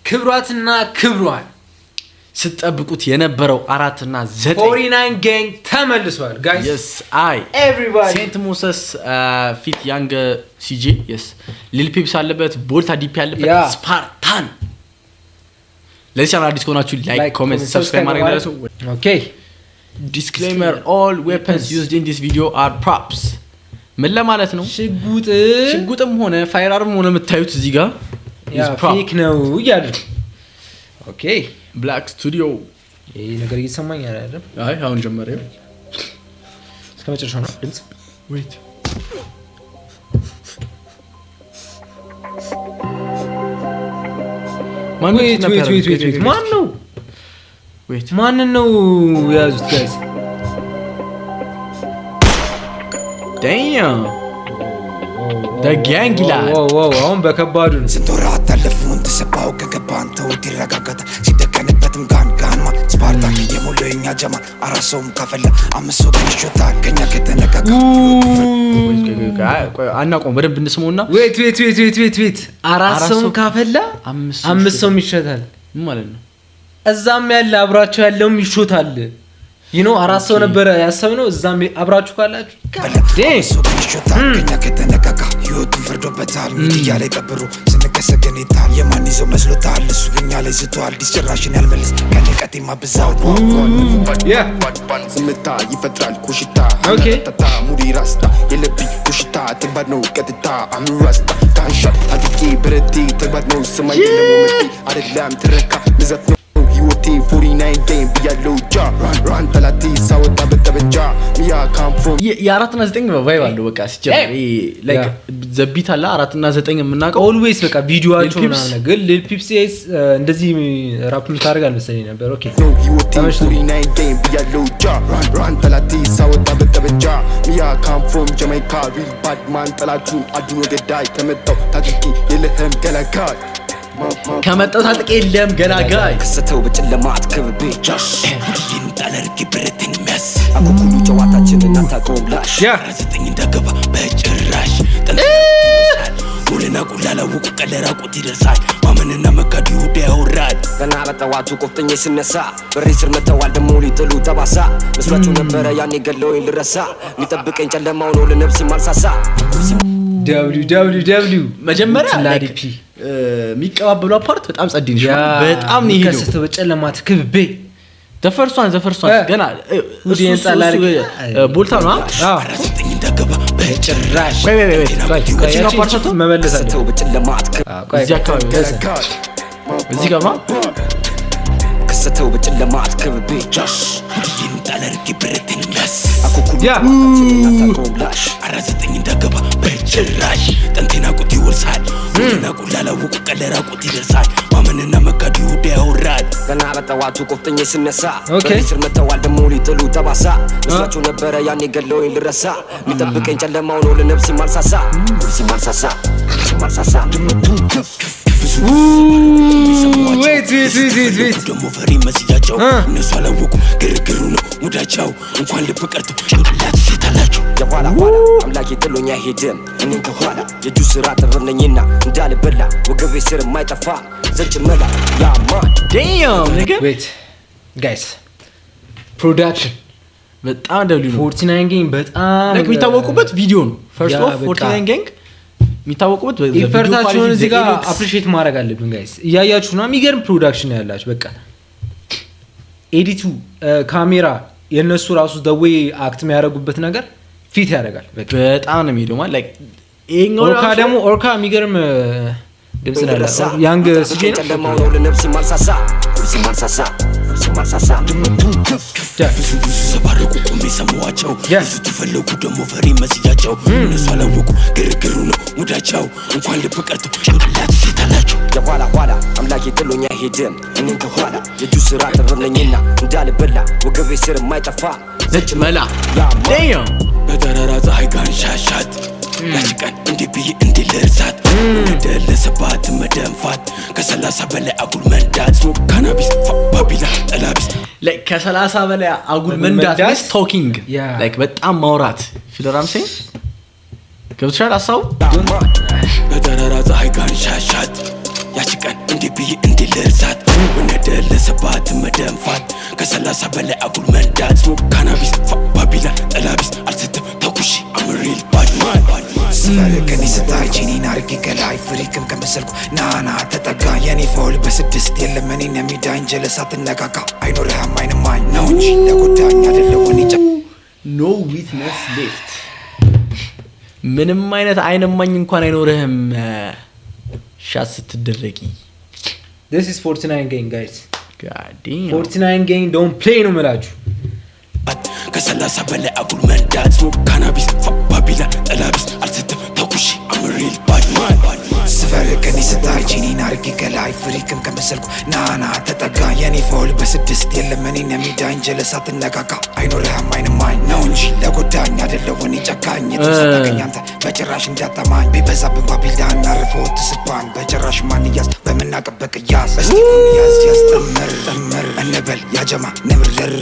ክብሯትና ክብሯን ስትጠብቁት የነበረው 4 እና 9 49 gang ተመልሷል guys. Yes, everybody Saint Moses ፊት ያንግ CJ yes ሊል ፒፕስ አለበት ቦልታ ዲፒ አለበት ስፓርታን ለዚህ ቻናል አዲስ ከሆናችሁ ላይክ ኮሜንት ሰብስክራይብ ማድረግ እንዳትረሱ Okay disclaimer all weapons used in this video are props ምን ለማለት ነው ሽጉጥም ሆነ ፋይርአርም ሆነ የምታዩት እዚህ ጋር is fake ነው ይያሉ Okay Black Studio ይሄ ነገር እየሰማኝ አይደለም አይ አሁን ጀመረው እስከመጨረሻው ነው ድምጽ wait ማን ነው ያዙት guys damn the gang ይላል አሁን በከባዱ ነው ስንቶራ ተለፉን ተሰባው ከገባን ተውት ይረጋጋታ ሲደከንበትም ጋንማ ስፓርታ የሞለኛ ጀማ አራሶም ካፈላ አምሶ ብንሾታ ከኛ ከተነካካ አናቆም በደንብ እንስመውና wait አራሶም ካፈላ አምሶም ይሸታል ምን ማለት ነው እዛም ያለ አብራቸው ያለውም ይሾታል አራሶ ነበር ያሰብነው እዛም አብራችሁ ካላችሁ ከኛ ከተነካካ ይወጡ ፍርዶበታል ሚዲያ ላይ ቀብሩ ስንከሰገን ይታል የማን ይዘው መስሎታል እሱ ግኛ ላይ ዝቷል ዲስጭራሽን ያልመልስ ከነቀጤማ ብዛው ስምታ ይፈጥራል ኩሽታ ተታ ሙዲ ራስታ የለቢ ኩሽታ ተግባድ ነው ቀጥታ አምራስታ ካንሻ አጥቂ ብረቲ ተግባድ ነው ሰማይ ለሞመቲ አይደለም ትረካ ምዘት ነው ህይወቴ 49 game ቢያለው ጃ ራን ተላቲ ሳወጣ በተበጃ ሚያ ካምፎ የ4 እና 9 ቫይብ አለው በቃ ሲጀምር ላይክ ዘቢት አለ 4 እና 9 የምናቀው always በቃ ቪዲዮአቸው ምናምን ግን ሊል ፒፕስ እንደዚህ ራፕ ምታረጋል መሰለኝ ነበር ኦኬ ህይወቴ 49 game ቢያለው ጃ ራን ተላቲ ሳወጣ በተበጃ ሚያ ካምፎ ጀማይካ ሪል ባድማን ተላቱ አዱኖ ገዳይ ከመጣው ታጥቂ የለህም ገላጋይ ከመጣው ታጥቂ የለም ገላጋይ ከሰተው በጨለማት ከብቻሽ ሁሉን ታለርክ ብረትን መስ አኩኩሉ ጨዋታችን እናታቆም ላሽ ራስጥኝ እንደገባ በጭራሽ ሙሉና ቁላላው ቀለራ ቁት ይደርሳል ማመንና መካዱ ያወራል ገና በጠዋቱ ቆፍጠኝ ሲነሳ በሬ ስር መተዋል ደሞ ሊጥሉ ተባሳ መስሏቸው ነበር ያኔ ገለውኝ ልረሳ ሚጠብቀኝ ጨለማው ነው ለነፍስ ማልሳሳ www መጀመሪያ ላዲፒ ሚቀባበሉ አፓርት በጣም ጸድኝ በጣም ነው ይሄው ከሰተው በጨለማት ክብቤ ዘፈርሷን ገና ቦልታ ነው ራስጥኝ እንደገባ በጭራሽ ከቺና ፓርቱ መመለስ ከሰተው በጨለማት እዚህ አካባቢ እዚህ ጋር ነው ከሰተው በጨለማት ከብቻሽ ሁሉን ታለርክ ብረትን መስ አኩኩሉ ላሽ ራስጥኝ እንደገባ በጭራሽ ጠንቴና ቁት ይወርሳል ሙሉና ቁላላው ቀለራ ቁት ይደርሳል ማመንና መካዱ ያወራል ገና በጠዋቱ ቆፍጠኝ ሲነሳ በሬ ስር መተዋል ደሞ ሊጥሉ ተባሳ መስሏቸው ነበር ያኔ ገለውኝ ልረሳ ሚጠብቀኝ ጨለማው ነው ለነፍስ ማልሳሳ wait ደሞ ፈሪ መስያቸው እነሱ አላወቁ ግርግሩ ነው ሙዳቸው እንኳን ልብ ቀርቶ ጭንቅላት ሲታላቸው የኋላ አምላክ ጥሎኛ ሄደም እኔን ከኋላ የጁ ስራ ተረነኝና እንዳልበላ ወገቤ ስር የማይጠፋ ዘጭመላ ያማን damn nigga wait guys production በጣም ደብሊ ነው 49 gang በጣም like የሚታወቁበት ቪዲዮ ነው first of 49 gang የሚታወቁበት ኢፈርታቸውን እዚህ ጋር አፕሪሺየት ማድረግ አለብን ጋይስ እያያችሁ ነው የሚገርም ፕሮዳክሽን ያላችሁ በቃ ኤዲቱ ካሜራ የነሱ ራሱ the way አክት የሚያደርጉበት ነገር ፊት ያደርጋል በጣም ነው የሚሄደው ማለት like ኦርካ ደግሞ ኦርካ የሚገርም ድምጽ ነው ያንግ ሲጂ ጨለማው ነው ለነፍስ ማልሳሳ ሰባረቁ ቁሜ ሰማዋቸው ብዙ ተፈለጉ ደሞ ፈሪ መስያቸው እነሱ አላወቁ ግርግሩ ነው ሙዳቸው እንኳን ልብ ቀርቶ ጭንቅላት ሲታላቸው የኋላ አምላክ ጥሎኛ ሄደም እኔን ከኋላ የጁ ስራ ተረነኝና እንዳልበላ ወገቤ ስር የማይጠፋ ዘጭመላ damn በተራራ ፀሐይ ጋንሻሻት ያስቀን እንዲብይ እንዲልርሳት እንደለሰባት መደንፋት ከ30 በላይ አጉል መንዳት ካናቢስ ባቢላ ጠላቢስ like ከ30 በላይ አጉል መንዳት is talking like በጣም ማውራት ፊለራም ሴ ገብቷል አሳው በተራራ ፀሐይ ጋንሻሻት ያችቀን እንዲህ ብዬ እንዲህ ልርሳት ወነደለ ሰባት መደንፋት ከ30 በላይ አጉል መንዳት ካናቢስ ባቢላን ጠላቢስ አልስትም ተኩሺ አምሪል ባድማን ስፈርቅን ይስታይ ጂኒን አርጊ ገላይ ፍሪክም ከመሰልኩ ናና ተጠጋ የኔ ፎል በስድስት የለም እኔን የሚዳኝ ጀለሳት ነቃቃ አይኖርህም አይንማኝ ነው እንጂ ለጎዳኝ አይደለውን ይጨ ኖ ዊትነስ ሌፍት ምንም አይነት አይንማኝ እንኳን አይኖርህም ሻት ስትደረጊ this is 49 gang guys god damn 49 gang don't play ነው መላችሁ ከ30 በላይ አጉል መንዳት ካናቢስ ባቢላን ጠላቢስ አልስትም ተኩሺ አምሪል ባድማን ስፈርቅን ይስታይ ጂኒን አርጊ ገላይ ፍሪክም ከመሰልኩ ናና ተጠጋ የኔ ፎል በስድስት የለም እኔን የሚዳኝ ጀለሳት ነቃቃ አይኖርህም አይንማኝ ነው እንጂ ለጎዳኝ አይደለውን ጨካኝ የተሰጠኝ አንተ በጭራሽ እንዳጠማኝ ቢበዛብን ባቢላን አርፈው ትስባኝ በጭራሽ ማንያዝ በምናቀበቅ ያዝ እስቲ ያዝ ያስጠምር ጠምር እንበል ያጀማ ንምርር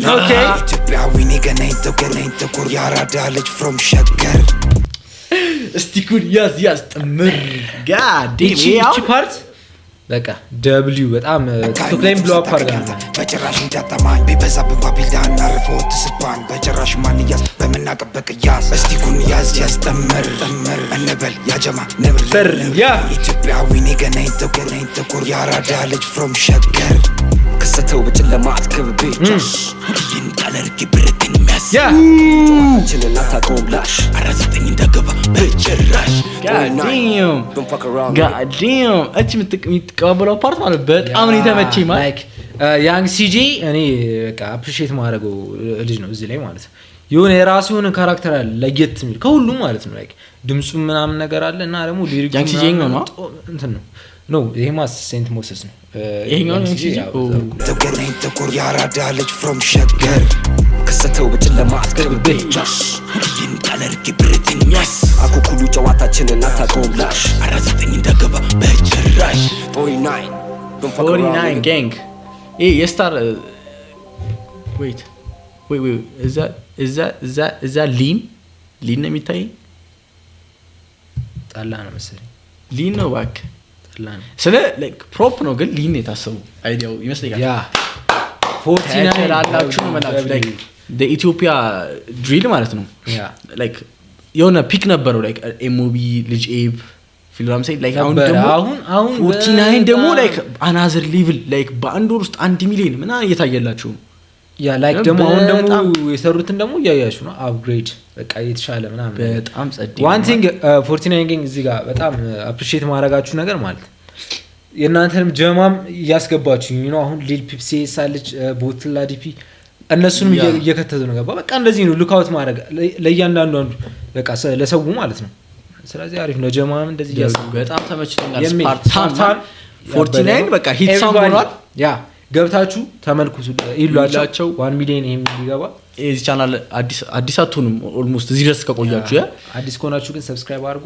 ኢትዮጵያዊ ገነኝ ተገነኝ ተኩር ያራዳ ልጅ ፍሮም ሸገር እስቲ ኩን ያዝ ጥምር ጋድ እቺ ፓርት በቃ ደብሊው በጣም ቲክቶክ ላይ ብሎ አፕ አርጋና በጭራሽ እንዳጠማኝ ቢበዛብን ባቢላን አርፈው ትስባኝ በጭራሽ ማንያዝ በምናቀበቅ ያዝ እስቲ ኩን ያዝ ጠምር ጠምር እንበል ያጀማ ንምር ያ ኢትዮጵያዊ ገነኝ ተገነኝ ተኩር ያራዳ ልጅ ፍሮም ሸገር ከሰተው በጨለማ አትከብቤ ሁዲን ጣለርኪ ብረትን ሚያስ ያ ችንና ታቆምላሽ አራዘጠኝ እንደገባ በጭራሽ god damn እቺ የምትቀበለው ፓርት ማለት በጣም ነው የተመቸኝ ማለት ላይክ ያንግ ሲጂ እኔ በቃ አፕሪሺየት ማድረገው ልጅ ነው እዚህ ላይ ማለት ነው የሆነ የራሱ የሆነ ካራክተር አለ ለየት የሚል ከሁሉም ማለት ነው ላይክ ድምጹ ምናምን ነገር አለ እና ደግሞ ሊሪክ ያንግ ሲጂ ነው እንትን ነው ኖ ይሄማ ሴንት ሞሰስ ነው ይሄኛው ነው ሲጂ ተገናኝ ተኩር ያራዳ ልጅ ፍሮም ሸገር ከሰተው በጨለማ አትከብቤ ሁዲን ጣለርኪ ብረትን ሚያስ አኩኩሉ ጨዋታችንን አታቆምላሽ አራዘጠኝ እንደገባ በጭራሽ 49 gang የስታር wait is that lean ነው የሚታይ ጣላ ነው መሰለኝ lean ነው ባክ ጣላ ነው ስለ like prop ነው ግን lean የታሰቡ አይዲያው ይመስለኛል ያ 49 ላላችሁ ማለት like the Ethiopia drill ማለት ነው ያ like የሆነ ፒክ ነበረው like ኤሞቢ ልጅ ኤብ ፊልም ሳይ like አሁን 49 ደግሞ like another level like በአንድ ወር ውስጥ 1 ሚሊዮን ምና እየታየላችሁ ያ ላይክ ደግሞ አሁን ደግሞ የሰሩትን ደግሞ ያያችሁ ነው አፕግሬድ በቃ የተሻለ ምናምን በጣም ጸዴ one thing 49 gang እዚህ ጋር በጣም አፕሪሺየት ማድረጋችሁ ነገር ማለት የእናንተንም ጀማም ያስገባችሁ ነው አሁን ሊል ፒፕሲ ሳለች ቦትላ ዲፒ እነሱንም እየከተቱ ነው ገባ በቃ እንደዚህ ነው ሉክ አውት ማድረግ ለእያንዳንዱ አንዱ በቃ ለሰው ማለት ነው ስለዚህ አሪፍ ነው ጀማም እንደዚህ ያስገባ በጣም ተመችቶኛል ስፓርታን 49 በቃ ሂት ሳውንድ ሆኗል ያ ገብታችሁ ተመልኩቱ ይሏቸው 1 ሚሊዮን ይሄም ሊገባ እዚህ ቻናል አዲስ አትሆኑም ኦልሞስት እዚህ ድረስ ከቆያችሁ ያ አዲስ ከሆናችሁ ግን ሰብስክራይብ አድርጉ